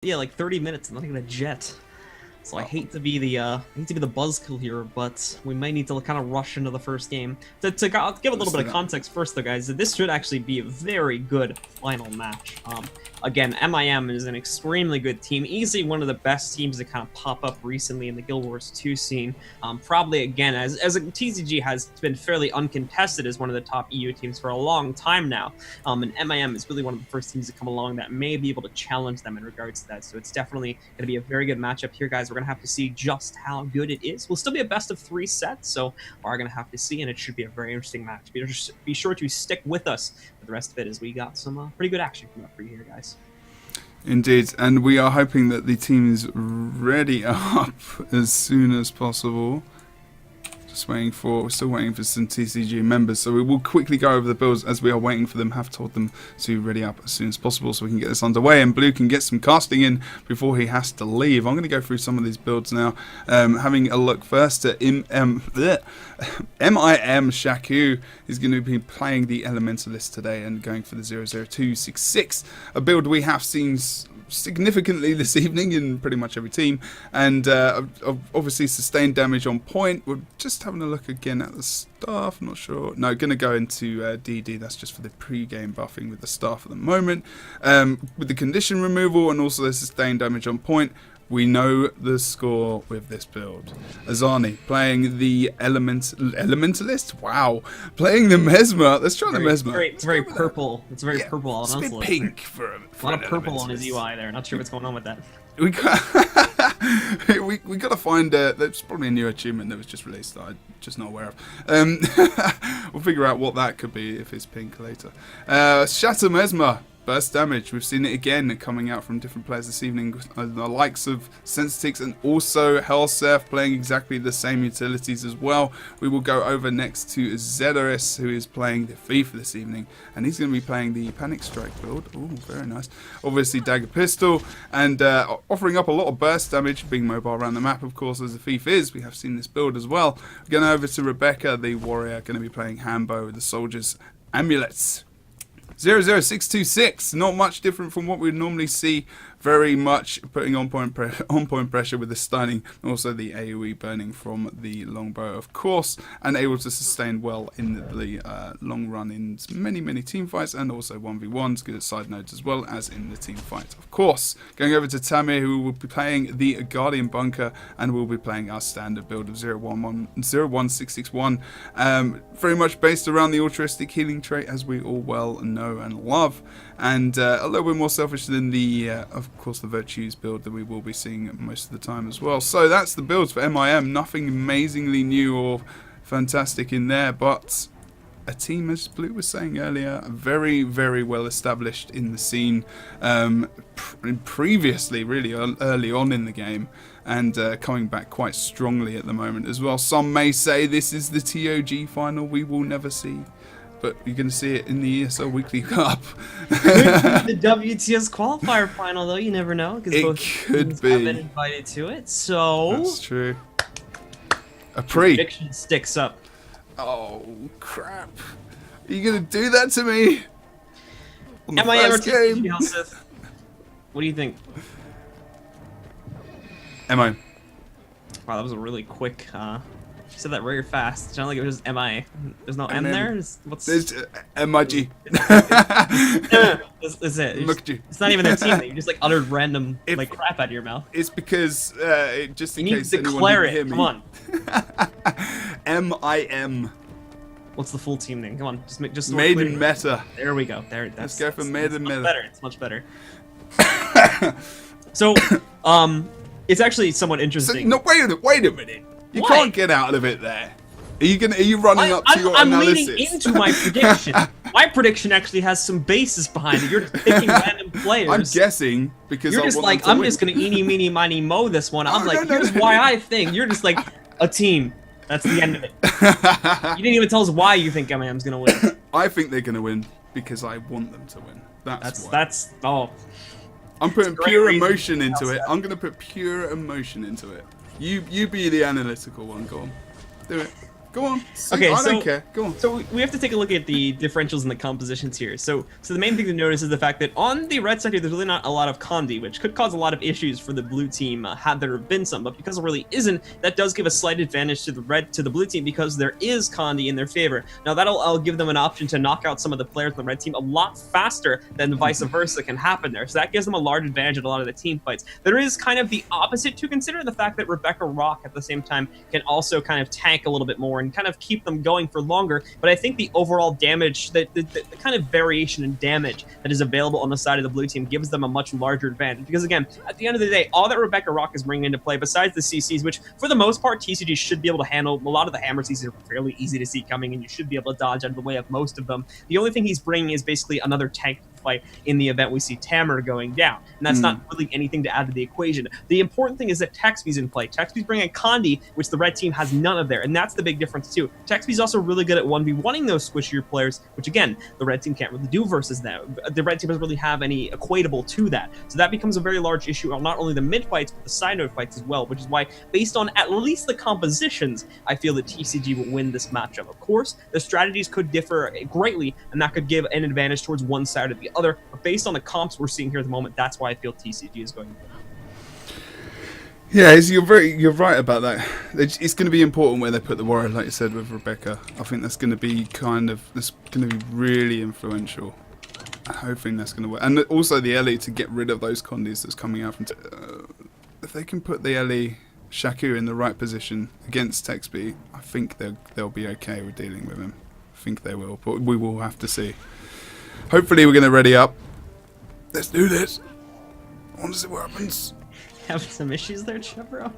Yeah, like 30 minutes, not even a jet. So I hate to be the buzzkill here, but we might need to kind of rush into the first game. I'll give a little bit of context first, though, guys. This should actually be a very good final match. Again, MIM is an extremely good team, easily one of the best teams to kind of pop up recently in the Guild Wars 2 scene. Probably, again, as a TCG has been fairly uncontested as one of the top EU teams for a long time now, and MIM is really one of the first teams to come along that may be able to challenge them in regards to that. So it's definitely going to be a very good matchup here, guys. We're going to have to see just how good it is. We'll still be a best of 3 set, so we're going to have to see, and it should be a very interesting match. Be sure to stick with us for the rest of it, as we got some pretty good action coming up for you here, guys. Indeed, and we are hoping that the team is ready up as soon as possible. We're still waiting for some TCG members, so we will quickly go over the builds as we are waiting for them. Have told them to ready up as soon as possible so we can get this underway and Blue can get some casting in before he has to leave. I'm going to go through some of these builds now, having a look first at MIM Shaku. Is going to be playing the Elementalist today and going for the 00266, a build we have seen significantly this evening in pretty much every team, and obviously sustained damage on point. We're just having a look again at the staff. I'm not sure. No, going to go into DD. That's just for the pre-game buffing with the staff at the moment. With the condition removal and also the sustained damage on point, we know the score with this build. Azani playing the Elementalist. Wow, playing the Mesmer. Let's try the Mesmer. It's very purple. It's very purple. It's a bit pink for a lot of purple on his UI there. Not sure what's going on with that. We got to find. There's probably a new achievement that was just released that I'm just not aware of. We'll figure out what that could be if it's pink later. Shatter Mesmer. Burst damage, we've seen it again coming out from different players this evening, the likes of Sensitix and also Helseth playing exactly the same utilities as well. We will go over next to Zedaris, who is playing the Thief this evening, and he's going to be playing the Panic Strike build. Oh, very nice. Obviously Dagger Pistol, and offering up a lot of burst damage, being mobile around the map, of course, as the Thief is. We have seen this build as well. Going over to Rebecca, the Warrior, going to be playing Hambo with the Soldier's Amulets. 00626, not much different from what we'd normally see. Very much putting on point pressure with the stunning, and also the AoE burning from the longbow, of course, and able to sustain well in the long run in many team fights, and also 1v1s, good at side nodes as well as in the team fight, of course. Going over to Tamir, who will be playing the Guardian Bunker, and will be playing our standard build of 01661, very much based around the altruistic healing trait, as we all well know and love, and a little bit more selfish than the of course the Virtues build that we will be seeing most of the time as well. So that's the builds for MIM. Nothing amazingly new or fantastic in there, but a team, as Blue was saying earlier, very well established in the scene, previously really early on in the game, and coming back quite strongly at the moment as well. Some may say this is the TOG final we will never see, but you're going to see it in the ESL Weekly Cup. The WTS qualifier final, though, you never know, because both teams have been invited to it. So that's true. A pre prediction sticks up. Oh crap! Are you going to do that to me? On the Am I ever game? What do you think? Am I? Wow, that was a really quick. You said that very fast. It sounded like it was just MI. There's no M there? There's MIG. That's it. Look at you. It's not even their team. You just like uttered random like crap out of your mouth. It's because just in case anyone didn't hear me. Come on. MIM. What's the full team name? Come on, just Maiden Meta. There we go. Let's go for Maiden Meta. Better. It's much better. So, it's actually somewhat interesting. So, no, wait a minute. You can't get out of it there. Are you running up to your analysis? I'm leading into my prediction. My prediction actually has some basis behind it. You're just picking random players. I'm guessing because you're just like, I'm just gonna eeny, meeny, miny, moe this one. I'm like, here's why I think. You're just like a team. That's the end of it. You didn't even tell us why you think MIM's gonna win. I think they're gonna win because I want them to win. That's oh. I'm putting pure emotion into it. I'm gonna put pure emotion into it. You be the analytical one. Go on, do it. Go on. Okay, I don't care. Go on. So we have to take a look at the differentials and the compositions here. So the main thing to notice is the fact that on the red side here, there's really not a lot of Condi, which could cause a lot of issues for the blue team had there been some. But because there really isn't, that does give a slight advantage to the blue team because there is Condi in their favor. Now that'll give them an option to knock out some of the players on the red team a lot faster than the vice versa can happen there. So that gives them a large advantage in a lot of the team fights. There is kind of the opposite to consider, the fact that Rebecca Rock at the same time can also kind of tank a little bit more and kind of keep them going for longer. But I think the overall damage, the kind of variation in damage that is available on the side of the blue team gives them a much larger advantage. Because again, at the end of the day, all that Rebecca Rock is bringing into play, besides the CCs, which for the most part TCG should be able to handle, a lot of the hammer CCs are fairly easy to see coming and you should be able to dodge out of the way of most of them. The only thing he's bringing is basically another tank fight in the event we see Tamer going down. And that's not really anything to add to the equation. The important thing is that Texby's in play. Texby's bringing Condi, which the red team has none of there. And that's the big difference too. Texby's also really good at 1v1ing those squishier players, which again, the red team can't really do versus them. The red team doesn't really have any equatable to that. So that becomes a very large issue on not only the mid fights, but the side node fights as well, which is why, based on at least the compositions, I feel that TCG will win this matchup. Of course, the strategies could differ greatly, and that could give an advantage towards one side or the other. But based on the comps we're seeing here at the moment, that's why I feel TCG is going to win. Yeah, you're right about that. It's going to be important where they put the warrior, like you said with Rebecca. I think that's going to be really influential. I'm hoping that's going to work, and also the Ellie to get rid of those Condis that's coming out from. If they can put the Ellie Shaku in the right position against Texby, I think they'll be okay with dealing with him. I think they will, but we will have to see. Hopefully we're going to ready up. Let's do this. I want to see what happens. Having some issues there, Jebro?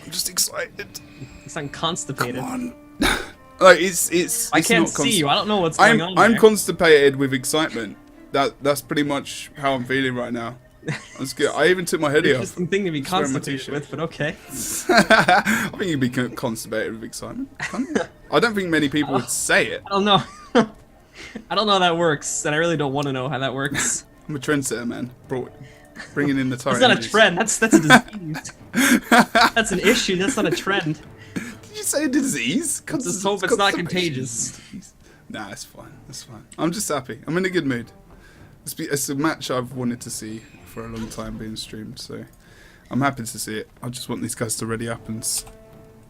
I'm just excited. You sound constipated. Come on. Like it's I can't see you. I don't know what's going on I'm there. constipated with excitement. That's pretty much how I'm feeling right now. That's good. I even took my hoodie off. Interesting thing to be constipated with, but okay. I think you'd be constipated with excitement. I don't think many people would say it. I don't know. I don't know how that works, and I really don't want to know how that works. I'm a trendsetter, man. Bringing in the That's not a trend. That's a disease. That's an issue. That's not a trend. Did you say a disease? Let's just hope it's not contagious. Nah, it's fine. It's fine. I'm just happy. I'm in a good mood. It's a match I've wanted to see for a long time being streamed, so I'm happy to see it. I just want these guys to ready up and...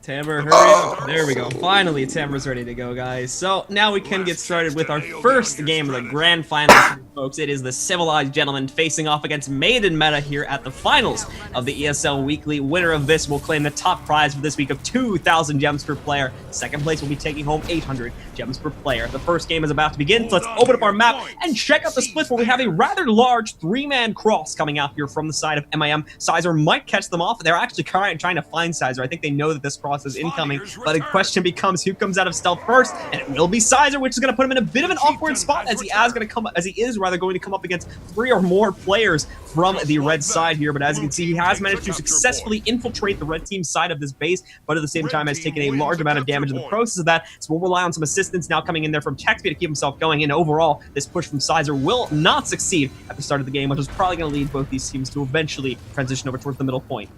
Tamer, hurry up. There we go. Finally, Tamer's ready to go, guys. So now we can get started with our first game of the grand finals, folks. It is the Civilized Gentlemen facing off against Maiden Meta here at the finals of the ESL Weekly. Winner of this will claim the top prize for this week of 2,000 gems per player. Second place will be taking home 800 gems per player. The first game is about to begin, so let's open up our map and check out the splits where we have a rather large three-man cross coming out here from the side of MIM. Sizer might catch them off. They're actually trying to find Sizer. I think they know that this cross is incoming, but the question becomes who comes out of stealth first, and it will be Sizer, which is going to put him in a bit of an awkward spot as he is going to come up against 3 or more players from the red side here. But as you can see, he has managed to successfully infiltrate the red team side of this base, but at the same time has taken a large amount of damage in the process of that. So we'll rely on some assistance now coming in there from Texby to keep himself going, and overall this push from Sizer will not succeed at the start of the game, which is probably going to lead both these teams to eventually transition over towards the middle point.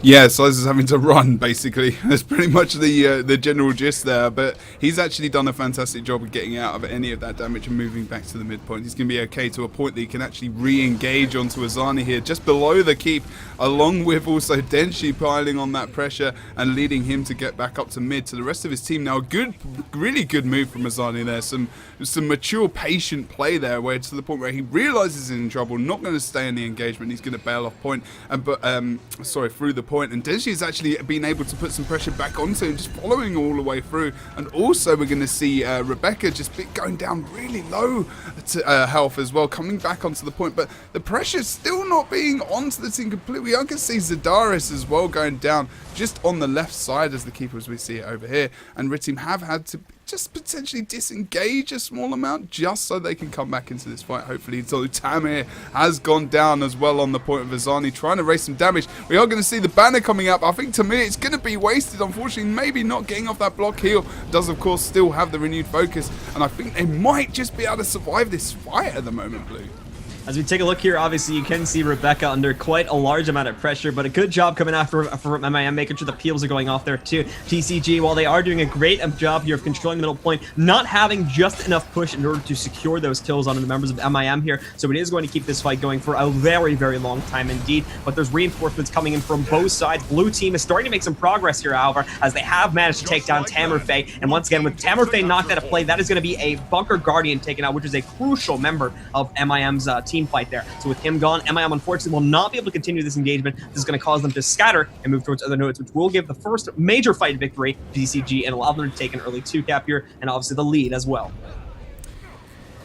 Yeah, Sizer's having to run, basically. That's pretty much the general gist there, but he's actually done a fantastic job of getting out of any of that damage and moving back to the midpoint. He's going to be okay to a point that he can actually re-engage onto Azani here, just below the keep, along with also Denshi piling on that pressure and leading him to get back up to mid. To the rest of his team now, really good move from Azani there. Some mature, patient play there, where to the point where he realizes he's in trouble, not going to stay in the engagement, he's going to bail off point, through the point, and Denshi's actually been able to put some pressure back onto him, just following all the way through. And also we're going to see Rebecca just going down really low to health as well, coming back onto the point, but the pressure's still not being onto the team completely. I can see Zadaris as well going down just on the left side as the keepers we see it over here, and Red Team have had to just potentially disengage a small amount just so they can come back into this fight, hopefully. So Tamir has gone down as well on the point of Azani, trying to raise some damage. We are going to see the banner coming up. I think Tamir, it's going to be wasted, unfortunately, maybe not getting off that block heal. Does, of course, still have the renewed focus, and I think they might just be able to survive this fight at the moment, Blue. As we take a look here, obviously you can see Rebecca under quite a large amount of pressure, but a good job coming after from MIM, making sure the peels are going off there too. TCG, while they are doing a great job here of controlling the middle point, not having just enough push in order to secure those kills onto the members of MIM here, so it is going to keep this fight going for a very, very long time indeed. But there's reinforcements coming in from both sides. Blue team is starting to make some progress here, however, as they have managed to take down Tamerfey, and once again, with Tamerfey knocked out of play, that is going to be a Bunker Guardian taken out, which is a crucial member of MIM's team fight there. So with him gone, MIM unfortunately will not be able to continue this engagement. This is going to cause them to scatter and move towards other nodes, which will give the first major fight victory to TCG and allow them to take an early 2-cap here, and obviously the lead as well.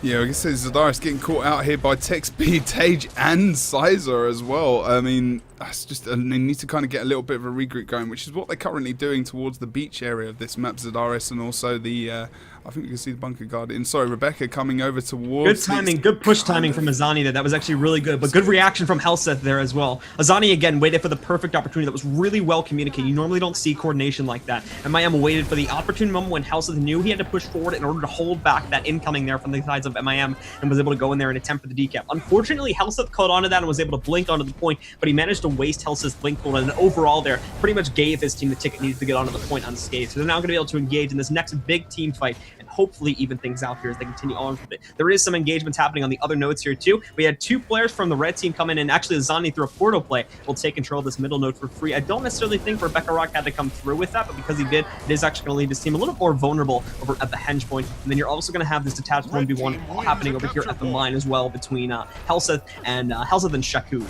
Yeah, I guess Zadaris getting caught out here by TechSpeed, Tage, and Sizer as well. I mean, that's just they need to kind of get a little bit of a regroup going, which is what they're currently doing towards the beach area of this map, Zadaris, and also the I think you can see the Bunker Guardian. Sorry, Rebecca coming over towards. Good timing, good push timing from Azani there. That was actually really good, but good reaction from Helseth there as well. Azani again waited for the perfect opportunity that was really well communicated. You normally don't see coordination like that. And MIM waited for the opportune moment when Helseth knew he had to push forward in order to hold back that incoming there from the sides of MIM, and was able to go in there and attempt for the decap. Unfortunately, Helseth caught onto that and was able to blink onto the point, but he managed to waste Helseth's blink pool, and overall there pretty much gave his team the ticket needed to get onto the point unscathed. So they're now going to be able to engage in this next big team fight and hopefully even things out here as they continue on with it. There is some engagements happening on the other nodes here too. We had 2 players from the red team come in, and actually Azani through a portal play will take control of this middle node for free. I don't necessarily think Rebecca Rock had to come through with that, but because he did, it is actually going to leave his team a little more vulnerable over at the henge point. And then you're also going to have this detached 1v1 happening over here at the mine as well between Helseth and Shaku.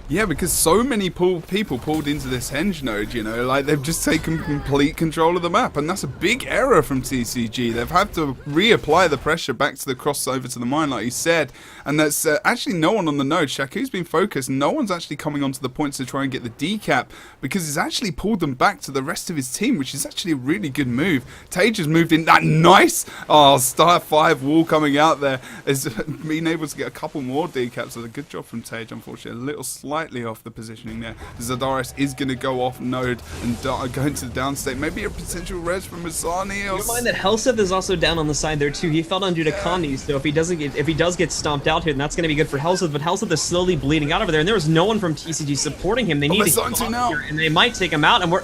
Yeah, because so many people pulled into this henge node, you know, like they've just taken complete control of the map, and that's a big error from TCG. They've had to reapply the pressure back to the crossover to the mine, like you said, and that's actually no one on the node. Shaku's been focused, no one's actually coming onto the points to try and get the decap, because it's actually pulled them back to the rest of his team, which is actually a really good move. Tage has moved in that nice, star 5 wall coming out there, has been able to get a couple more decaps, so a good job from Tage, unfortunately, a little slightly off the positioning there. Zadaris is going to go off node and go into the downstate. Maybe a potential res from Azani. Keep in mind that Helseth is also down on the side there too. He fell down due to Condi, so if he does get stomped out here, then that's going to be good for Helseth. But Helseth is slowly bleeding out over there, and there was no one from TCG supporting him. They need to get him out here, and they might take him out. And we're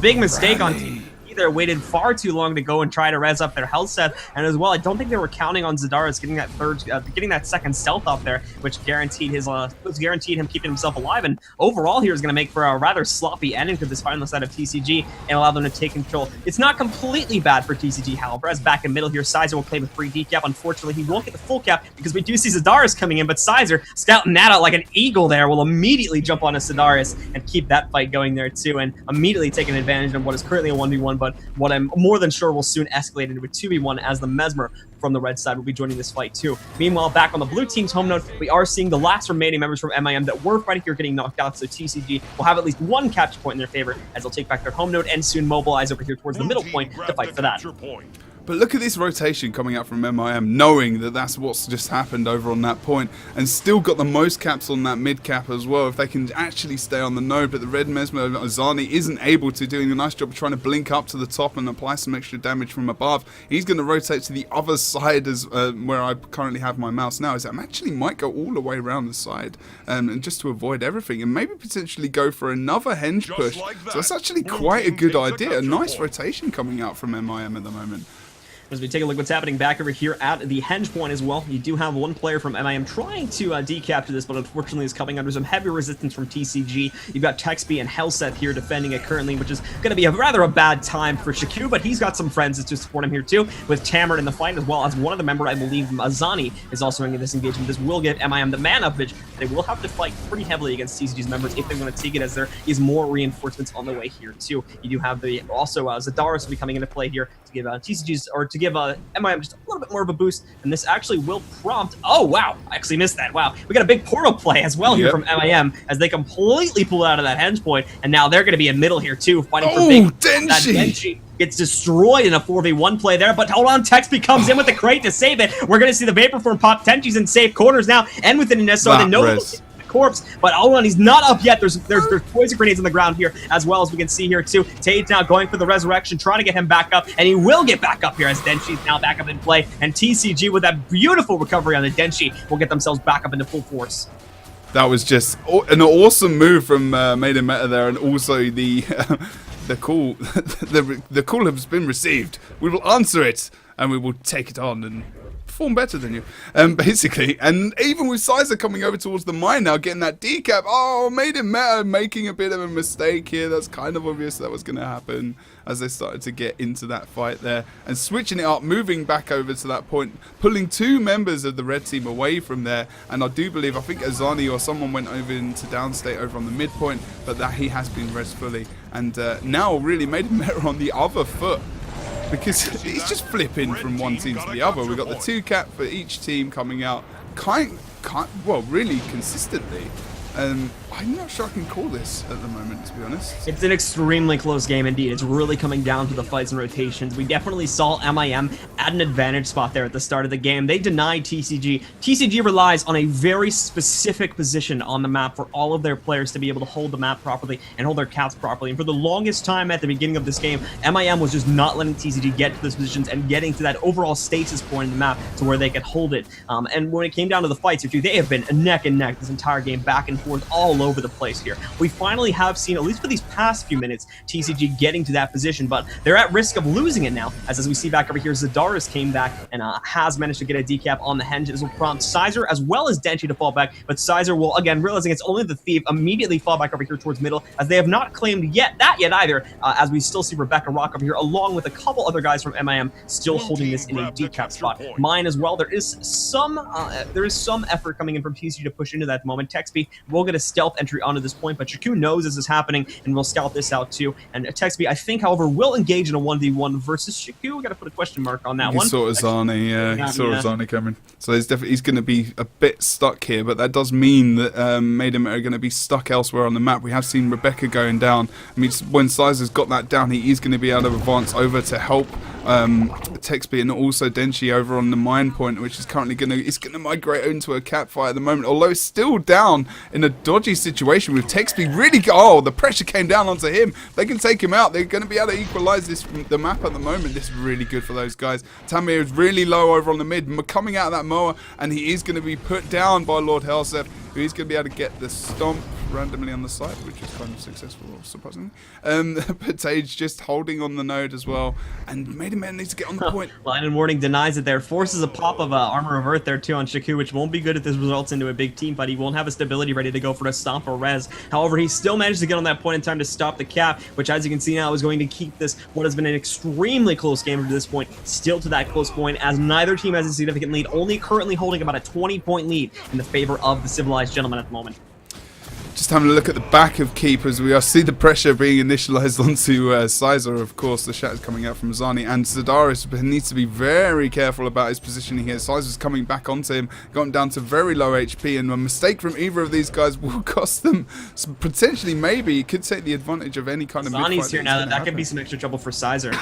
big mistake on TCG. There waited far too long to go and try to res up their health set, and as well I don't think they were counting on Zadaris getting that second stealth up there, which guaranteed him keeping himself alive, and overall here is going to make for a rather sloppy ending to this final side of TCG and allow them to take control. It's not completely bad for TCG, however, as back in middle here Sizer will claim a free decap. Unfortunately he won't get the full cap because we do see Zadaris coming in, but Sizer scouting that out like an eagle there will immediately jump on a Zadaris and keep that fight going there too, and immediately taking advantage of what is currently a 1v1, but what I'm more than sure will soon escalate into a 2v1 as the Mesmer from the red side will be joining this fight too. Meanwhile, back on the blue team's home node, we are seeing the last remaining members from MIM that were fighting here getting knocked out, so TCG will have at least one capture point in their favor as they'll take back their home node and soon mobilize over here towards the middle point to fight for that. But look at this rotation coming out from MIM, knowing that that's what's just happened over on that point, and still got the most caps on that mid cap as well, if they can actually stay on the node. But the red Mesmer, Azani, isn't able to, doing a nice job of trying to blink up to the top and apply some extra damage from above. He's going to rotate to the other side, as where I currently have my mouse now, is that I actually might go all the way around the side, and just to avoid everything, and maybe potentially go for another henge push. So it's actually quite a good idea, a nice rotation coming out from MIM at the moment. As we take a look at what's happening back over here at the henge point as well, you do have one player from MIM trying to decapture this, but unfortunately is coming under some heavy resistance from TCG. You've got Texby and Helseth here defending it currently, which is going to be rather a bad time for Shaku, but he's got some friends to support him here too, with Tamer in the fight, as well as one of the members, I believe, Azani, is also in this engagement. This will give MIM the man upage. They will have to fight pretty heavily against TCG's members if they want to take it, as there is more reinforcements on the way here too. You do have Zadaris will be coming into play here to give TCG's, or to give MIM just a little bit more of a boost, and this actually will prompt. Oh wow, I actually missed that. Wow, we got a big portal play as well here from MIM as they completely pull out of that henge point, and now they're going to be in middle here too, fighting for big. Denji gets destroyed in a 4v1 play there, but hold on, Texby comes in with the crate to save it. We're going to see the Vapor Form pop. Tenji's in safe corners now, and within an SR, they know corpse, but hold on, he's not up yet. There's poison grenades on the ground here, as well as we can see here too. Tage now going for the resurrection, trying to get him back up, and he will get back up here as Denshi's now back up in play, and TCG with that beautiful recovery on the Denshi will get themselves back up into full force. That was just an awesome move from Maiden Meta there, and also the the call the call has been received. We will answer it, and we will take it on and perform better than you, basically. And even with Sizer coming over towards the mine now, getting that decap. Oh, Maiden Meta making a bit of a mistake here. That's kind of obvious that was going to happen as they started to get into that fight there, and switching it up, moving back over to that point, pulling 2 members of the red team away from there. And I do believe, I think Azani or someone went over into downstate over on the midpoint, but that he has been res fully, and now really Maiden Meta on the other foot, because he's just flipping from one team to the other. We've got the 2 cap for each team coming out well, really consistently. I'm not sure I can call this at the moment, to be honest. It's an extremely close game indeed. It's really coming down to the fights and rotations. We definitely saw MIM at an advantage spot there at the start of the game. They denied TCG. TCG relies on a very specific position on the map for all of their players to be able to hold the map properly and hold their caps properly. And for the longest time at the beginning of this game, MIM was just not letting TCG get to those positions and getting to that overall stasis point in the map to where they could hold it. And when it came down to the fights here too, they have been neck and neck this entire game, back and forth, all over the place here. We finally have seen, at least for these past few minutes, TCG getting to that position, but they're at risk of losing it now, as we see back over here, Zadaris came back and has managed to get a decap on the Henge. This will prompt Sizer as well as Denshi to fall back, but Sizer will, again, realizing it's only the Thief, immediately fall back over here towards middle, as they have not claimed yet either, as we still see Rebecca Rock over here, along with a couple other guys from MIM still holding this in a decap spot. Mine as well, there is some effort coming in from TCG to push into that moment. Texby will get a stealth entry onto this point, but Shaku knows this is happening and will scout this out too. And Texby, I think, however, will engage in a 1v1 versus Shaku. We got to put a question mark on that one. He saw Azani, yeah, he saw Azani coming. So he's going to be a bit stuck here, but that does mean that Maiden are going to be stuck elsewhere on the map. We have seen Rebecca going down. I mean, when Sizer's got that down, he is going to be able to advance over to help Texby, and also Denshi over on the mine point, which is currently going to migrate into a cap fight at the moment, although it's still down in a dodgy situation with Texby really the pressure came down onto him. They can take him out. They're going to be able to equalize the map at the moment. This is really good for those guys. Tamir is really low over on the mid, coming out of that mower, and he is going to be put down by Lord Helseth, who is going to be able to get the stomp randomly on the side, which is kind of successful, surprisingly. But Tage just holding on the node as well, and Maiden Man needs to get on the point. Line and Warning denies it there, forces a pop of Armor of Earth there too on Shaku, which won't be good if this results into a big team fight. He won't have a stability ready to go for a stomp or res. However, he still managed to get on that point in time to stop the cap, which, as you can see now, is going to keep this, what has been an extremely close game to this point, still to that close point, as neither team has a significant lead, only currently holding about a 20-point lead in the favor of the Civilized Gentlemen at the moment. Just having a look at the back of keepers, we see the pressure being initialized onto Sizer, of course. The shot is coming out from Azani, and Zadaris needs to be very careful about his positioning here. Sizer's coming back onto him, got him down to very low HP, and a mistake from either of these guys will cost them potentially, maybe, could take the advantage of any kind of mid-fight. Azani's here now, that could be some extra trouble for Sizer.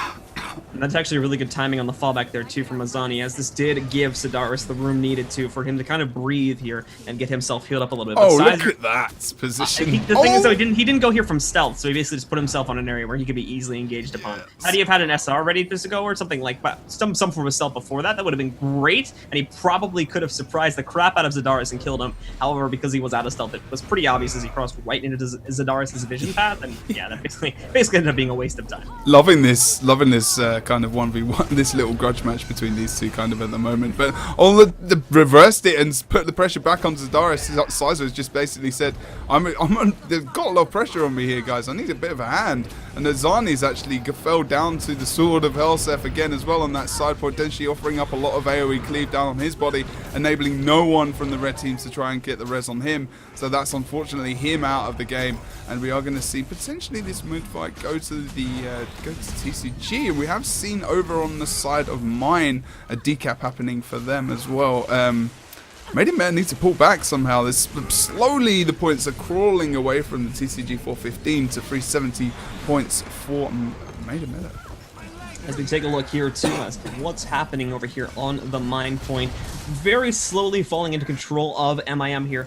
And that's actually really good timing on the fallback there too from Azani, as this did give Zadaris the room needed to for him to kind of breathe here and get himself healed up a little bit. But Sizer, look at that position. The thing is, though, he didn't go here from stealth, so he basically just put himself on an area where he could be easily engaged upon. Had he have had an SR ready to go or something like some form of stealth before that, that would have been great, and he probably could have surprised the crap out of Zadaris and killed him. However, because he was out of stealth, it was pretty obvious as he crossed right into Zadaris' vision path, and yeah, that basically ended up being a waste of time. Loving this kind of 1v1, this little grudge match between these two kind of at the moment. But all the reversed it and put the pressure back on Zadaris. Sizer has just basically said, they've got a lot of pressure on me here, guys. I need a bit of a hand. And Azani's actually fell down to the Sword of Helseth again as well on that side point. Denshi offering up a lot of AoE cleave down on his body, enabling no one from the red teams to try and get the res on him. So that's unfortunately him out of the game, and we are going to see potentially this mid fight go to TCG. And we have seen over on the side of Mine a decap happening for them as well. Maiden Meta needs to pull back somehow. Slowly the points are crawling away from the TCG 415 to 370 points for Maiden Meta. As we take a look here too as to what's happening over here on the mine point, very slowly falling into control of MIM here.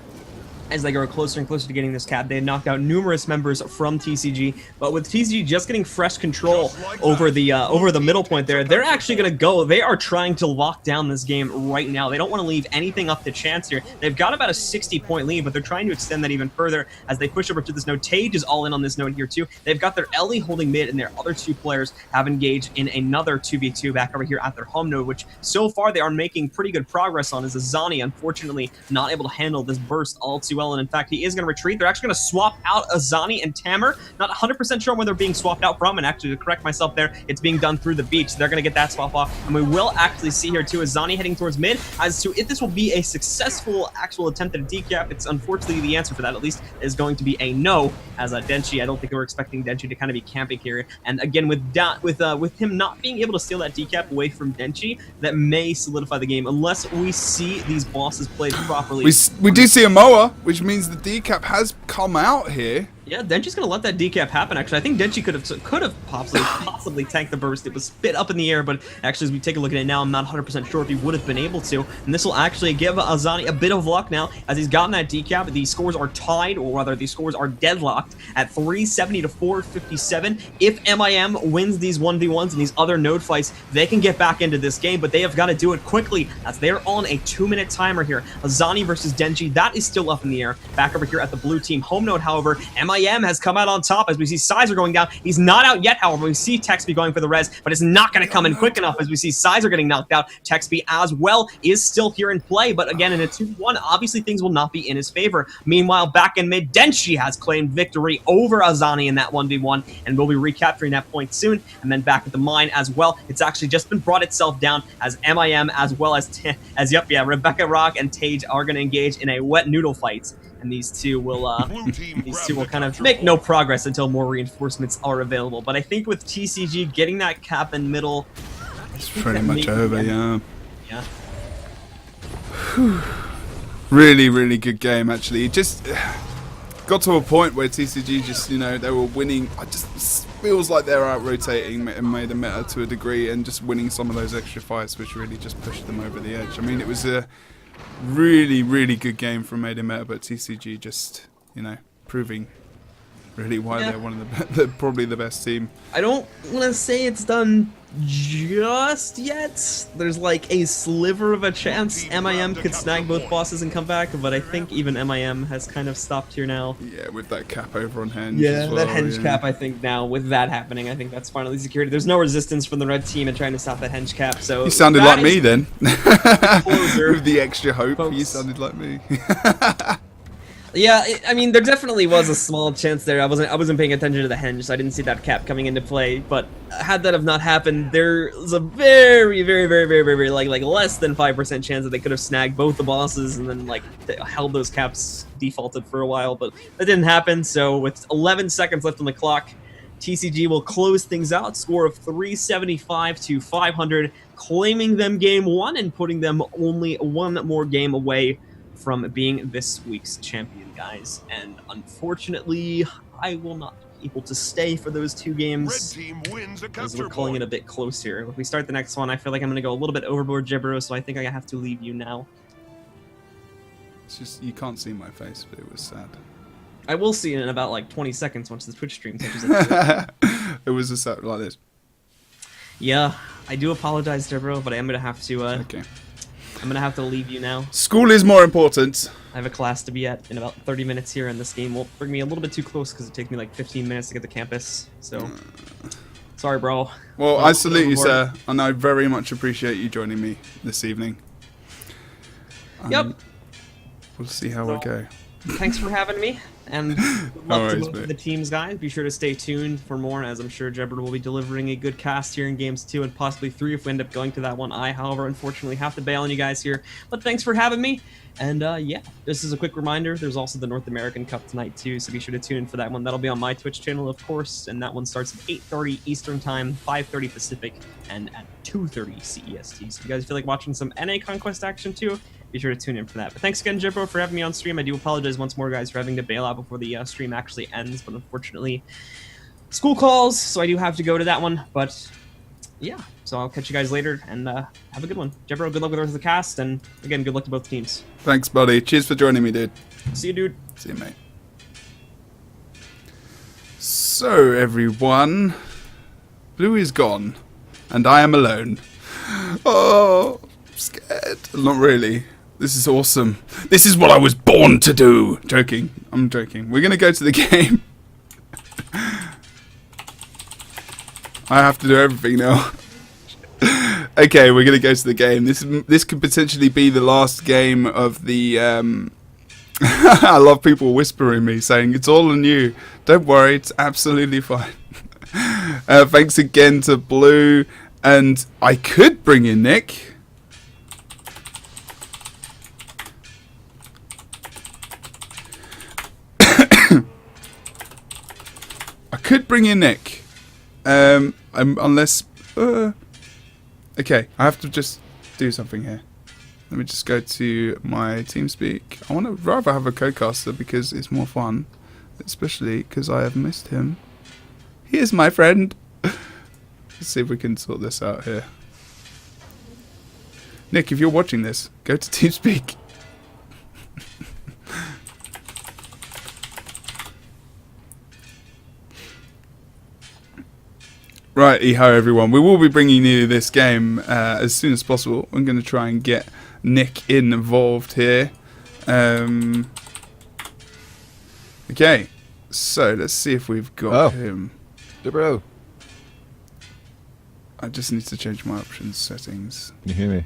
as they grow closer and closer to getting this cap. They had knocked out numerous members from TCG, but with TCG just getting fresh control over the middle point there, they're actually going to go. They are trying to lock down this game right now. They don't want to leave anything up to chance here. They've got about a 60-point lead, but they're trying to extend that even further as they push over to this node. Tage is all in on this node here too. They've got their Ellie holding mid, and their other two players have engaged in another 2v2 back over here at their home node, which so far they are making pretty good progress on. As Azani, unfortunately, not able to handle this burst all too well, and in fact, he is going to retreat. They're actually going to swap out Azani and Tamer. Not 100% sure where they're being swapped out from, and actually, to correct myself there, it's being done through the beach. So they're going to get that swap off, and we will actually see here too Azani heading towards mid. As to if this will be a successful actual attempt at a decap, it's unfortunately the answer for that, at least, is going to be a no. As Denchi, I don't think we're expecting Denchi to kind of be camping here. And again, with him not being able to steal that decap away from Denchi, that may solidify the game unless we see these bosses played properly. We do see a Moa, which means the decap has come out here. Yeah, Denchi's gonna let that decap happen. Actually, I think Denchi could have possibly tanked the burst. It was spit up in the air, but actually, as we take a look at it now, I'm not 100% sure if he would have been able to. And this will actually give Azani a bit of luck now, as he's gotten that decap. The scores are tied, or rather, the scores are deadlocked at 370 to 457. If MIM wins these 1v1s and these other node fights, they can get back into this game, but they have got to do it quickly, as they're on a 2-minute timer here. Azani versus Denchi, that is still up in the air. Back over here at the blue team home node, however, MIM has come out on top as we see Sizer going down. He's not out yet, however. We see Texby going for the res, but it's not going to come in quick enough as we see Sizer getting knocked out. Texby as well is still here in play, but again, in a 2-1, obviously things will not be in his favor. Meanwhile, back in mid, Denchi has claimed victory over Azani in that 1v1, and we'll be recapturing that point soon. And then back at the mine as well, it's actually just been brought itself down as MIM as well as Rebecca Rock and Tage are going to engage in a wet noodle fight. And these two will kind of make no progress until more reinforcements are available. But I think with TCG getting that cap in middle, it's pretty much over, yeah. Yeah. Really, really good game, actually. It just got to a point where TCG just, they were winning. It just feels like they're out-rotating and made a meta to a degree, and just winning some of those extra fights, which really just pushed them over the edge. I mean, it was a really, really good game from Made in Meta, but TCG just, proving really why they're one of they're probably the best team. I don't want to say it's done just yet. There's like a sliver of a chance MIM could snag both bosses and come back, but I think even MIM has kind of stopped here now. Yeah, with that cap over on Henge. Yeah, as well, that Henge cap, I think now, with that happening, I think that's finally secured. There's no resistance from the red team in trying to stop that Henge cap, so... You sounded like me then. Closer. With the extra hope, Folks. You sounded like me. Yeah, I mean, there definitely was a small chance there. I wasn't paying attention to the Henge, so I didn't see that cap coming into play. But had that have not happened, there's a very, very, very, very, very, like less than 5% chance that they could have snagged both the bosses and then held those caps defaulted for a while. But that didn't happen. So with 11 seconds left on the clock, TCG will close things out. Score of 375 to 500, claiming them game one and putting them only one more game away from being this week's champion, guys. And unfortunately, I will not be able to stay for those two games, as we're calling it a bit close here. If we start the next one, I feel like I'm going to go a little bit overboard, Jebro, so I think I have to leave you now. It's just, you can't see my face, but it was sad. I will see it in about like 20 seconds once the Twitch stream touches it. It was a sad like this. Yeah, I do apologize, Jebro, but I am going to have to... okay. I'm going to have to leave you now. School is more important. I have a class to be at in about 30 minutes here, and this game will bring me a little bit too close because it takes me like 15 minutes to get to campus. So, sorry, bro. Well, I salute you, sir, and I very much appreciate you joining me this evening. Yep. We'll see how we go. Thanks for having me, and good luck to both mate. of the teams, guys. Be sure to stay tuned for more, as I'm sure Jebro will be delivering a good cast here in games 2 and possibly 3 if we end up going to that one. I, however, unfortunately have to bail on you guys here, but thanks for having me. And yeah, this is a quick reminder. There's also the North American Cup tonight too, so be sure to tune in for that one. That'll be on my Twitch channel, of course, and that one starts at 8:30 Eastern Time, 5:30 Pacific, and at 2:30 CEST. So if you guys feel like watching some NA Conquest action too, be sure to tune in for that. But thanks again, Jebro, for having me on stream. I do apologize once more, guys, for having to bail out before the stream actually ends, but unfortunately, school calls, so I do have to go to that one. But yeah, so I'll catch you guys later, and have a good one. Jebro, good luck with the rest of the cast, and again, good luck to both teams. Thanks, buddy. Cheers for joining me, dude. See you, dude. See you, mate. So, everyone, Blue is gone, and I am alone. Oh, I'm scared. Not really. This is awesome. This is what I was born to do. Joking. I'm joking. We're going to go to the game. I have to do everything now. Okay, we're going to go to the game. This could potentially be the last game of the... I love people whispering me, saying, it's all on you. Don't worry, it's absolutely fine. Thanks again to Blue. And I could bring in Nick. I could bring in Nick. Unless... okay, I have to just do something here. Let me just go to my TeamSpeak. I want to rather have a co-caster because it's more fun. Especially because I have missed him. He is my friend. Let's see if we can sort this out here. Nick, if you're watching this, go to TeamSpeak. Right, hi everyone. We will be bringing you this game as soon as possible. I'm going to try and get Nick involved here. Okay, so let's see if we've got him. Jebro. I just need to change my options settings. Can you hear me?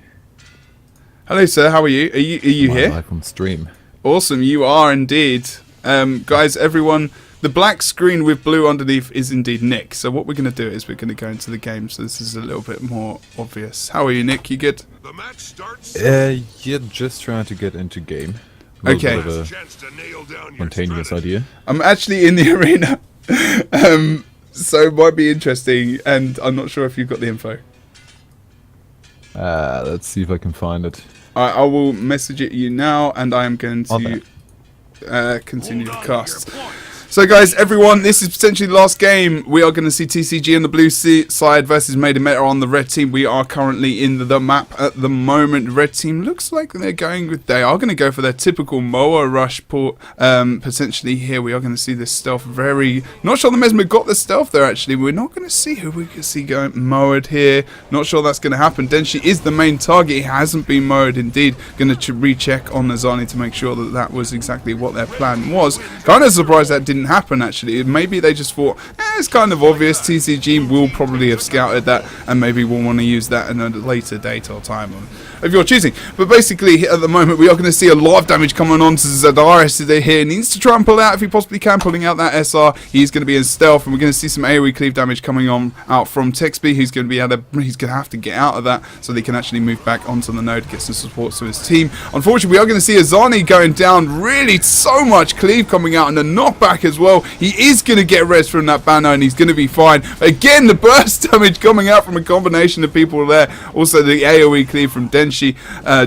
Hello, sir. How are you? Are you here? Live on stream. Awesome. You are indeed. Guys, everyone, the black screen with blue underneath is indeed Nick. So what we're going to do is we're going to go into the game. So this is a little bit more obvious. How are you, Nick? You good? The match starts. Yeah, just trying to get into game. Okay. Bit of a spontaneous idea. I'm actually in the arena. So it might be interesting, and I'm not sure if you've got the info. Let's see if I can find it. I will message it you now, and I am going to continue the cast. So guys, everyone, this is potentially the last game. We are going to see TCG on the blue side versus Made in Meta on the red team. We are currently in the map at the moment. Red team looks like they are going to go for their typical Moa rush port. Potentially here we are going to see this stealth not sure the Mesmer got the stealth there actually. We're not going to see who we can see going Moa'd here. Not sure that's going to happen. Denshi is the main target. He hasn't been Moa'd indeed. Going to recheck on Nazani to make sure that that was exactly what their plan was. Kind of surprised that didn't happen actually. Maybe they just thought it's kind of obvious. TCG will probably have scouted that and maybe will want to use that in a later date or time if you're choosing. But basically at the moment we are going to see a lot of damage coming on to Zadaris here. He needs to try and pull out if he possibly can, pulling out that SR. He's going to be in stealth and we're going to see some AoE cleave damage coming on out from Texby, who's going to be he's going to have to get out of that so they can actually move back onto the node, get some support to his team. Unfortunately we are going to see Azani going down, really so much cleave coming out and a knockback as well. He is going to get res from that banner and he's going to be fine. Again, the burst damage coming out from a combination of people there. Also the AoE cleave from Denshi.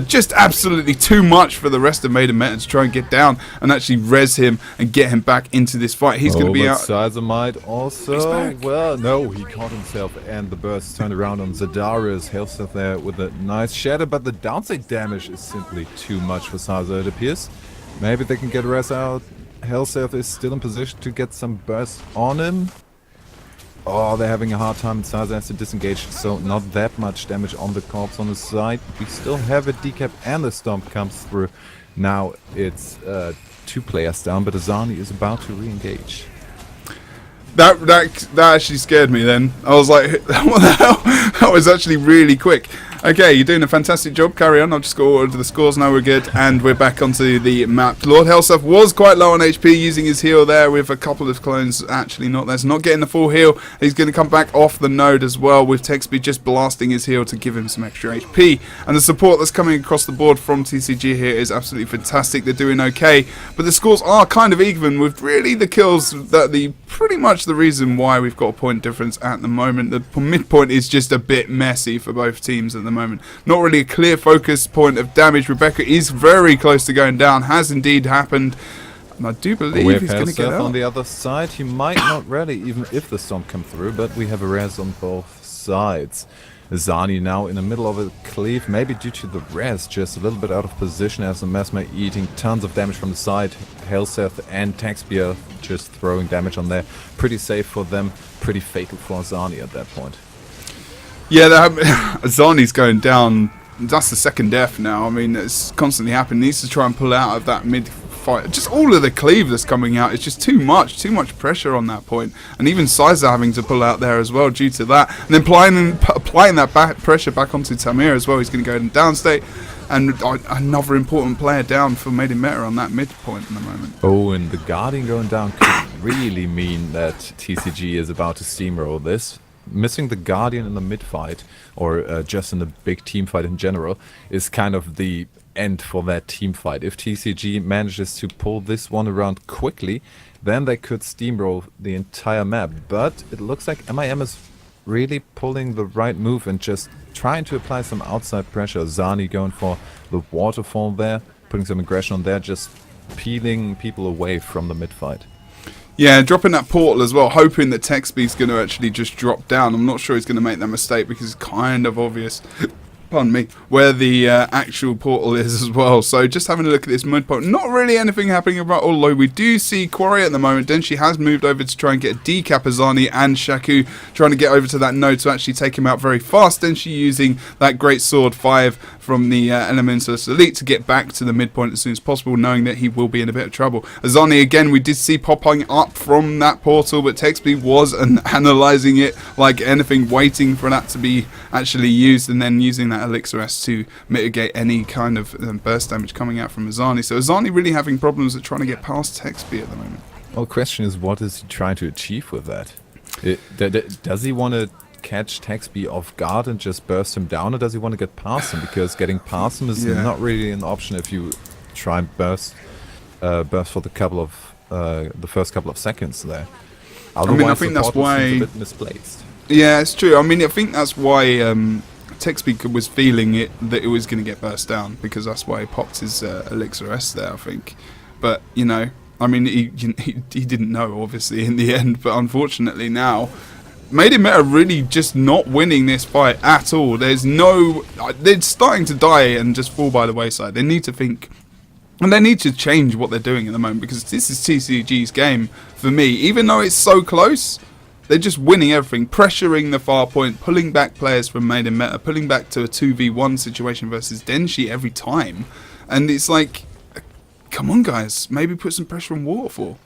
Just absolutely too much for the rest of Made in Meta to try and get down and actually res him and get him back into this fight. He's going to be out. Sizer might also, well, no, he caught himself and the burst turned around on Zadaris. Hellseth there with a nice shatter, but the downside damage is simply too much for Sizer, it appears. Maybe they can get res out. Hellseth is still in position to get some burst on him. Oh, they're having a hard time. Sizer has to disengage, so not that much damage on the corpse on the side. We still have a decap and the stomp comes through. Now it's 2 players down, but Azani is about to re-engage. That actually scared me then. I was like, what the hell? That was actually really quick. Okay, you're doing a fantastic job. Carry on. I've just got all of the scores. Now we're good. And we're back onto the map. Lord Hellseth was quite low on HP, using his heal there with a couple of clones actually not there. So not getting the full heal. He's going to come back off the node as well, with Texby just blasting his heal to give him some extra HP. And the support that's coming across the board from TCG here is absolutely fantastic. They're doing okay. But the scores are kind of even, with really the kills that pretty much the reason why we've got a point difference at the moment. The midpoint is just a bit messy for both teams at the moment. Not really a clear focus point of damage. Rebecca is very close to going down, has indeed happened, and I do believe he's going to get out. On the other side, he might not rally even if the stomp comes through, but we have a res on both sides. Zani now in the middle of a cleave, maybe due to the rest, just a little bit out of position as the Mesmer eating tons of damage from the side. Helseth and Taxbia just throwing damage on there. Pretty safe for them, pretty fatal for Zani at that point. Yeah, Zani's going down. That's the second death now. I mean, it's constantly happening. He needs to try and pull out of that mid fight. Just all of the cleave that's coming out. It's just too much pressure on that point. And even Sizer having to pull out there as well due to that. And then applying that pressure back onto Tamir as well. He's going to go in downstate. And another important player down for Made in Meta on that mid point in the moment. Oh, and the Guardian going down could really mean that TCG is about to steamroll this. Missing the Guardian in the mid fight, or just in the big team fight in general, is kind of the end for that team fight. If TCG manages to pull this one around quickly, then they could steamroll the entire map. But it looks like MIM is really pulling the right move and just trying to apply some outside pressure. Zani going for the waterfall there, putting some aggression on there, just peeling people away from the mid fight. Yeah, dropping that portal as well, hoping that Texby's going to actually just drop down. I'm not sure he's going to make that mistake because it's kind of obvious, pardon me, where the actual portal is as well. So just having a look at this mid point, not really anything happening about, although we do see Quarry at the moment. Denshi has moved over to try and get a decap Azani, and Shaku trying to get over to that node to actually take him out very fast. Denshi using that great sword 5 from the Elementalist Elite to get back to the midpoint as soon as possible, knowing that he will be in a bit of trouble. Azani again, we did see popping up from that portal, but Texby was analysing it like anything, waiting for that to be actually used, and then using that Elixir S to mitigate any kind of burst damage coming out from Azani. So Azani really having problems at trying to get past Texby at the moment. Well, the question is, what is he trying to achieve with that? Does he want to catch Taxby off guard and just burst him down, or does he want to get past him? Because getting past him is not really an option if you try and burst for the first couple of seconds there. Otherwise, I think that's why a bit misplaced. Yeah, it's true. I mean, I think that's why Texby was feeling it, that it was going to get burst down, because that's why he popped his Elixir S there, I think. But you know, I mean, he didn't know obviously in the end, but unfortunately now. Made in Meta really just not winning this fight at all. They're starting to die and just fall by the wayside. They need to think, and they need to change what they're doing at the moment, because this is TCG's game for me. Even though it's so close, they're just winning everything, pressuring the far point, pulling back players from Made in Meta, pulling back to a 2v1 situation versus Denshi every time. And it's like, come on guys, maybe put some pressure on Waterfall.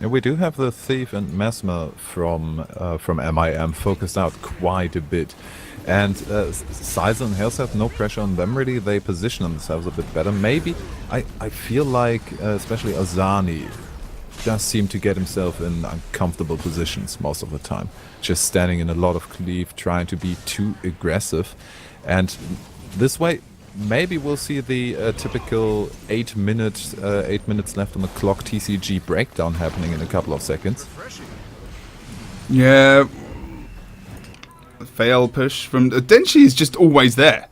Yeah, we do have the Thief and Mesmer from MIM focused out quite a bit. And Sizer and Helseth, no pressure on them really. They position themselves a bit better. Maybe, I feel like especially Azani does seem to get himself in uncomfortable positions most of the time. Just standing in a lot of cleave, trying to be too aggressive. And this way, maybe we'll see the typical 8 minutes left on the clock TCG breakdown happening in a couple of seconds. Yeah. Fail push from Denshi is just always there.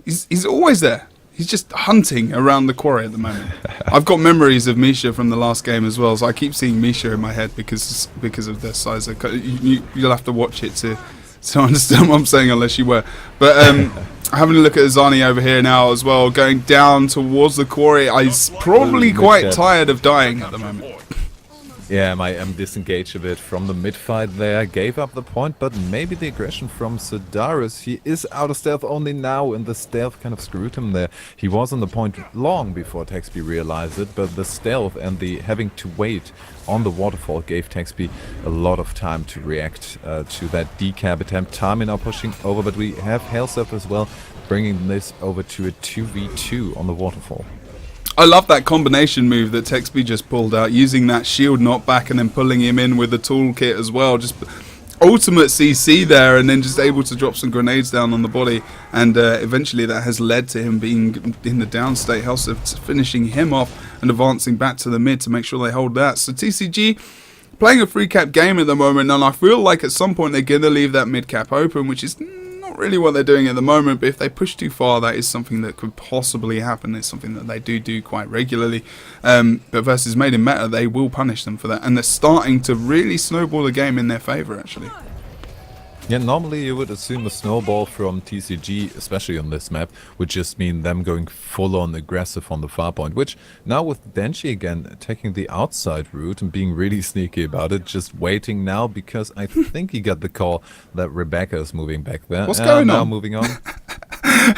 He's always there. He's just hunting around the quarry at the moment. I've got memories of Misha from the last game as well, so I keep seeing Misha in my head because of their size. You'll have to watch it to understand what I'm saying, unless you were. But having a look at Azani over here now as well, going down towards the quarry. He's probably quite tired of dying at the moment. Yeah, I'm disengaged a bit from the mid-fight there, gave up the point, but maybe the aggression from Sedaris. He is out of stealth only now, and the stealth kind of screwed him there. He was on the point long before Taxby realized it, but the stealth and the having to wait on the waterfall gave Taxby a lot of time to react to that decap attempt. Tami now pushing over, but we have Helseth as well, bringing this over to a 2v2 on the waterfall. I love that combination move that Texby just pulled out, using that shield knockback and then pulling him in with the toolkit as well. Just ultimate CC there, and then just able to drop some grenades down on the body. And eventually that has led to him being in the downstate. Helseth finishing him off and advancing back to the mid to make sure they hold that. So TCG playing a free cap game at the moment, and I feel like at some point they're going to leave that mid cap open, which is not really what they're doing at the moment, but if they push too far, that is something that could possibly happen. It's something that they do quite regularly, but versus Made in Meta, they will punish them for that, and they're starting to really snowball the game in their favour actually. Yeah, normally you would assume a snowball from TCG, especially on this map, would just mean them going full-on aggressive on the far point, which now with Denji again taking the outside route and being really sneaky about it, just waiting now because I think he got the call that Rebecca is moving back there. What's going now on? moving on.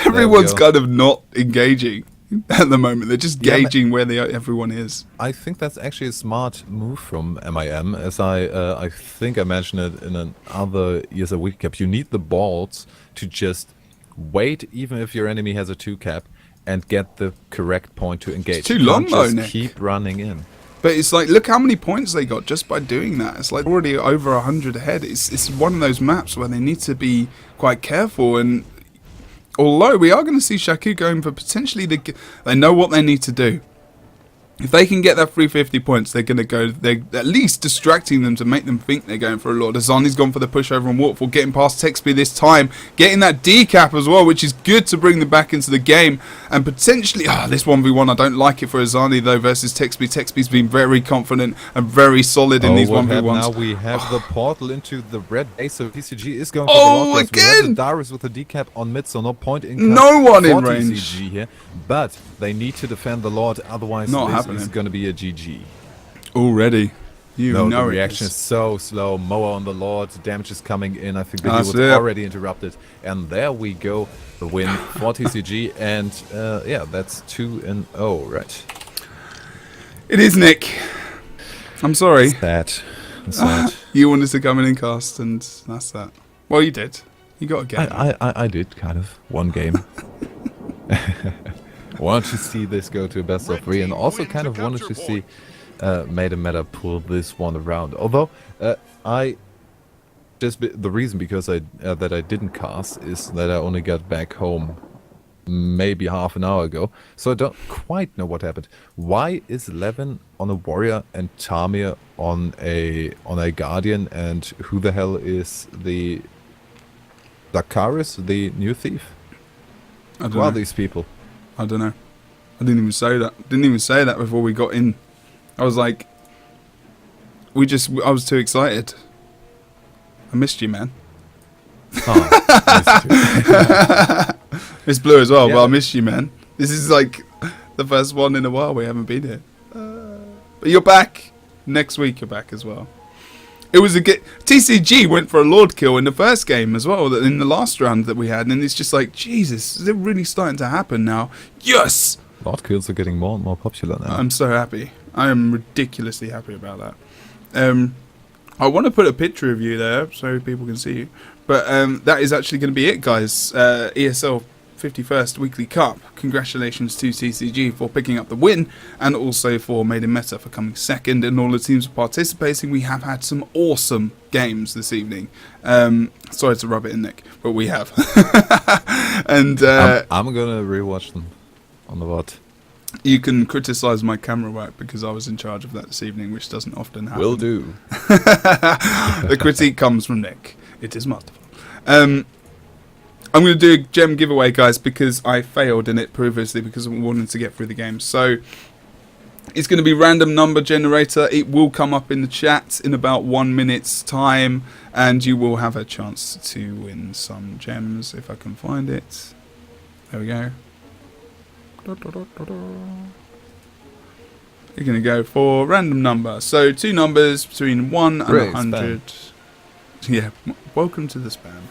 Everyone's kind of not engaging at the moment. They're just Yeah, gauging where everyone is. I think that's actually a smart move from MIM, as I think I mentioned it in another ESL Weekly cap. You need the balls to just wait, even if your enemy has a 2-cap, and get the correct point to engage. It's too You long can't though, just Nick. keep running in. But it's like, look how many points they got just by doing that. It's like already over 100 ahead. It's one of those maps where they need to be quite careful. And although we are going to see Shaku going for potentially they know what they need to do. If they can get that 350 points, they're going to go. They're at least distracting them to make them think they're going for a lot. Azani's gone for the pushover on Waterfall, getting past Texby this time, getting that decap as well, which is good to bring them back into the game. And potentially, this 1v1, I don't like it for Azani though versus Texby. Texby's been very confident and very solid in these 1v1s. Now we have the portal into the red base, so TCG is going for Oh, the Lord. We again! have the Darius with the decap on mid, so no point in No one in for range. TCG here, but they need to defend the Lord, otherwise Not this happening. is going to be a GG. Already. You No, know the it reaction is. is so slow. Moa on the Lord, damage is coming in. I think the heal That's was it. already interrupted. And there we go, the win for TCG. And yeah, that's 2-0, right? It is, Nick. I'm sorry. Sad. Sad. You wanted to come in and cast, and that's that. Well, you did. You got a game. I did, kind of. One game. Wanted to see this go to a best of 3, and also kind of wanted to see Made a Meta pull this one around. Although, the reason because that I didn't cast is that I only got back home maybe half an hour ago, so I don't quite know what happened. Why is Levin on a warrior and Tamir on a guardian, and who the hell is the Dakaris, the new thief? Who are these people? I don't know. I didn't even say that. Didn't even say that before we got in. I was like, I was too excited. I missed you, man. Oh, It's Blue as well, Yeah. but I missed you, man. This is like the first one in a while we haven't been here. But you're back. Next week you're back as well. It was TCG went for a Lord kill in the first game as well, in the last round that we had, and it's just like, Jesus, is it really starting to happen now? Yes! Lord kills are getting more and more popular now. I'm so happy. I am ridiculously happy about that. I want to put a picture of you there so people can see you. But that is actually going to be it, guys. ESL 51st Weekly Cup. Congratulations to TCG for picking up the win, and also for Made in Meta for coming second, and all the teams participating. We have had some awesome games this evening. Sorry to rub it in, Nick, but we have. And I'm gonna rewatch them on the VOD. you can criticise my camera work because I was in charge of that this evening, which doesn't often happen. Will do. The critique comes from Nick. It is masterful. I'm going to do a gem giveaway, guys, because I failed in it previously because I wanted to get through the game. So it's going to be random number generator. It will come up in the chat in about 1 minute's time, and you will have a chance to win some gems if I can find it. There we go. You're going to go for random number. So 2 numbers between 1 and Great 100. Yeah, welcome to the spam.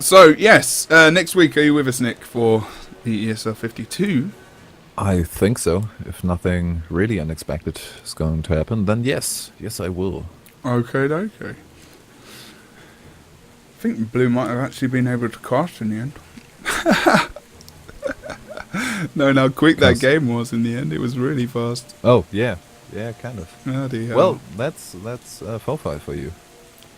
So, yes, next week, are you with us, Nick, for the ESL 52? I think so. If nothing really unexpected is going to happen, then yes. Yes, I will. Okay. I think Blue might have actually been able to cast in the end. No, how quick that game was in the end. It was really fast. Oh, yeah. Yeah, kind of. Bloody hell. Well, that's 4-5 for you.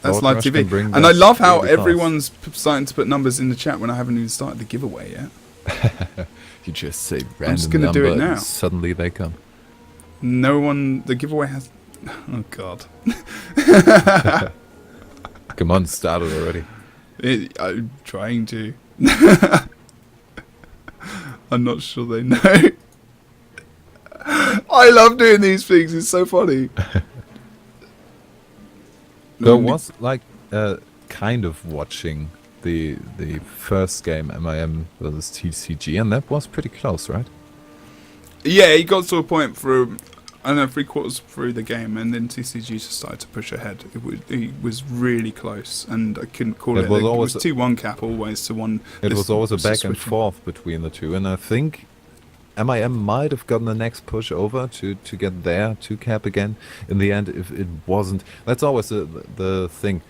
That's Lord live Rush TV. can bring And that I love how really fast. everyone's starting to put numbers in the chat when I haven't even started the giveaway yet. You just say random just gonna number do it now. and suddenly they come. No one... The giveaway has... Oh, God. Come on, started already. I'm trying to. I'm not sure they know. I love doing these things. It's so funny. So I was like kind of watching the first game, MIM versus TCG, and that was pretty close, right? Yeah, he got to a point through, I don't know, 3/4 through the game, and then TCG just started to push ahead. It was really close, and I couldn't call it. It was 2-1 cap always to one. It was always a back and forth between the two, and I think MIM might have gotten the next push over to get their 2 cap again. In the end, if it wasn't, that's always the thing.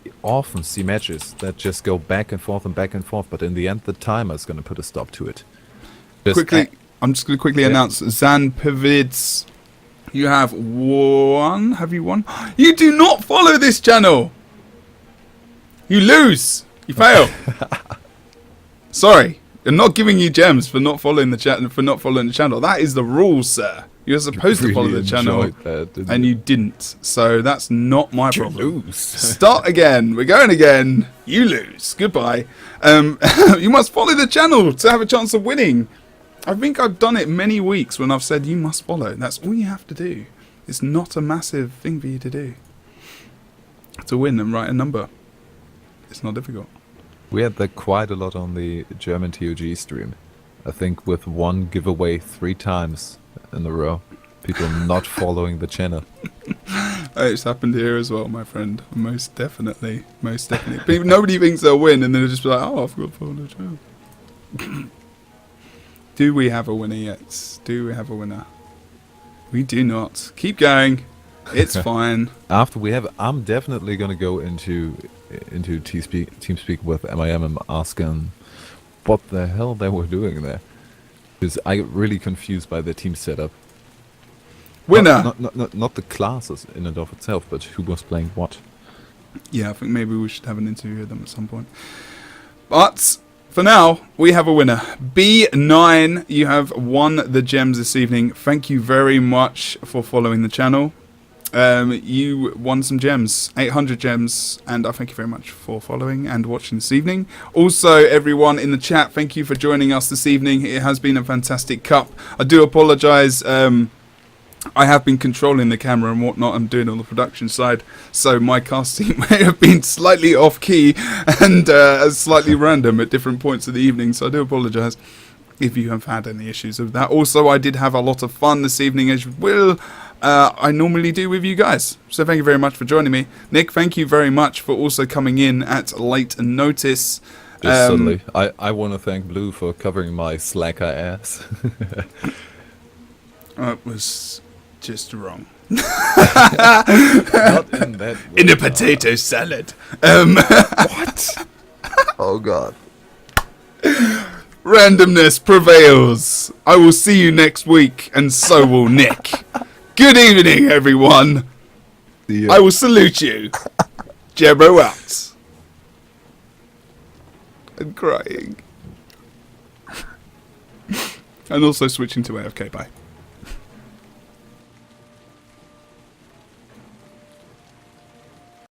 You often see matches that just go back and forth, but in the end, the timer is going to put a stop to it. I'm just going to quickly announce Zan Pavids. You have won. Have you won? You do not follow this channel. You lose. You fail. Sorry, I'm not giving you gems for not following the channel. That is the rule, sir. You're supposed to follow the channel, and you didn't. So that's not my problem. Lose. Start again. We're going again. You lose. Goodbye. You must follow the channel to have a chance of winning. I think I've done it many weeks when I've said you must follow. That's all you have to do. It's not a massive thing for you to do. To win and write a number. It's not difficult. We had that quite a lot on the German TOG stream. I think with one giveaway 3 times in a row. People not following the channel. It's happened here as well, my friend. Most definitely. Most definitely. Nobody thinks they'll win and then they'll just be like, oh, I forgot to follow the channel. Do we have a winner yet? Do we have a winner? We do not. Keep going. It's fine. After we have, I'm definitely gonna go into TeamSpeak with MIM and ask them what the hell they were doing there, because I get really confused by the team setup. Winner. Not the classes in and of itself, but who was playing what. Yeah, I think maybe we should have an interview with them at some point. But for now, we have a winner. B9, you have won the gems this evening. Thank you very much for following the channel. You won some gems, 800 gems, and I thank you very much for following and watching this evening. Also, everyone in the chat, thank you for joining us this evening. It has been a fantastic cup. I do apologise. I have been controlling the camera and whatnot. I'm doing all the production side, so my casting may have been slightly off key and slightly random at different points of the evening. So I do apologise if you have had any issues with that. Also, I did have a lot of fun this evening, as will I normally do with you guys. So thank you very much for joining me, Nick. Thank you very much for also coming in at late notice. Just suddenly, I want to thank Blue for covering my slacker ass. It was just wrong. Not in that way. In a potato salad. What? Oh god. Randomness prevails. I will see you next week, and so will Nick. Good evening, everyone. I will salute you. Jebro out. I'm crying. And also switching to AFK. Bye.